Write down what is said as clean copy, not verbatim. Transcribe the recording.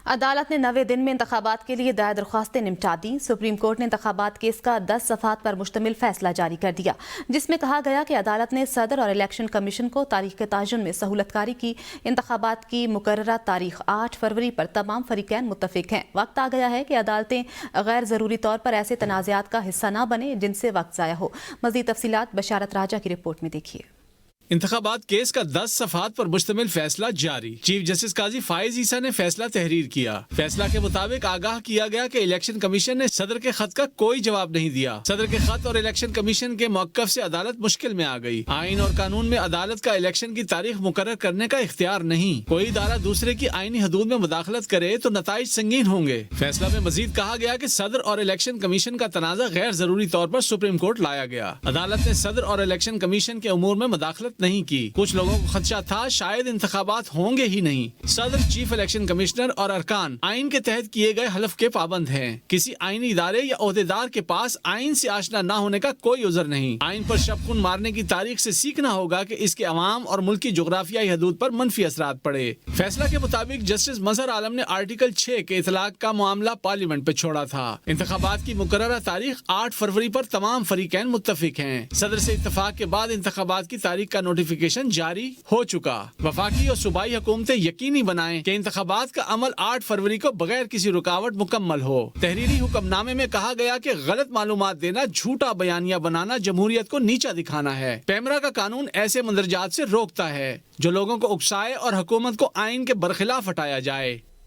عدالت نے 90 دن میں انتخابات کے لیے دائر درخواستیں نمٹا دیں۔ سپریم کورٹ نے انتخابات کیس کا 10 صفحات پر مشتمل فیصلہ جاری کر دیا، جس میں کہا گیا کہ عدالت نے صدر اور الیکشن کمیشن کو تاریخ تعین میں سہولت کاری کی۔ انتخابات کی مقررہ تاریخ 8 فروری پر تمام فریقین متفق ہیں۔ وقت آ گیا ہے کہ عدالتیں غیر ضروری طور پر ایسے تنازعات کا حصہ نہ بنیں جن سے وقت ضائع ہو۔ مزید تفصیلات بشارت راجہ کی رپورٹ میں دیکھیے۔ انتخابات کیس کا 10 صفحات پر مشتمل فیصلہ جاری۔ چیف جسٹس قاضی فائز عیسیٰ نے فیصلہ تحریر کیا۔ فیصلہ کے مطابق آگاہ کیا گیا کہ الیکشن کمیشن نے صدر کے خط کا کوئی جواب نہیں دیا۔ صدر کے خط اور الیکشن کمیشن کے موقف سے عدالت مشکل میں آ گئی۔ آئین اور قانون میں عدالت کا الیکشن کی تاریخ مقرر کرنے کا اختیار نہیں۔ کوئی ادارہ دوسرے کی آئینی حدود میں مداخلت کرے تو نتائج سنگین ہوں گے۔ فیصلہ میں مزید کہا گیا کہ صدر اور الیکشن کمیشن کا تنازع غیر ضروری طور پر سپریم کورٹ لایا گیا۔ عدالت نے صدر اور الیکشن کمیشن کے امور میں مداخلت نہیں کی۔ کچھ لوگوں کو خدشہ تھا شاید انتخابات ہوں گے ہی نہیں۔ صدر، چیف الیکشن کمشنر اور ارکان آئین کے تحت کیے گئے حلف کے پابند ہیں۔ کسی آئینی ادارے یا عہدیدار کے پاس آئین سے آشنا نہ ہونے کا کوئی عذر نہیں۔ آئین پر شب خون مارنے کی تاریخ سے سیکھنا ہوگا کہ اس کے عوام اور ملک کی جغرافیائی حدود پر منفی اثرات پڑے۔ فیصلہ کے مطابق جسٹس مظہر عالم نے آرٹیکل 6 کے اطلاق کا معاملہ پارلیمنٹ پہ چھوڑا تھا۔ انتخابات کی مقررہ تاریخ 8 فروری پر تمام فریقین متفق ہیں۔ صدر سے اتفاق کے بعد انتخابات کی تاریخ کا نوٹیفیکیشن جاری ہو چکا۔ وفاقی اور صوبائی حکومتیں یقینی بنائیں کہ انتخابات کا عمل 8 فروری کو بغیر کسی رکاوٹ مکمل ہو۔ تحریری حکم نامے میں کہا گیا کہ غلط معلومات دینا، جھوٹا بیانیہ بنانا جمہوریت کو نیچا دکھانا ہے۔ پیمرا کا قانون ایسے مندرجات سے روکتا ہے جو لوگوں کو اکسائے اور حکومت کو آئین کے برخلاف ہٹایا جائے۔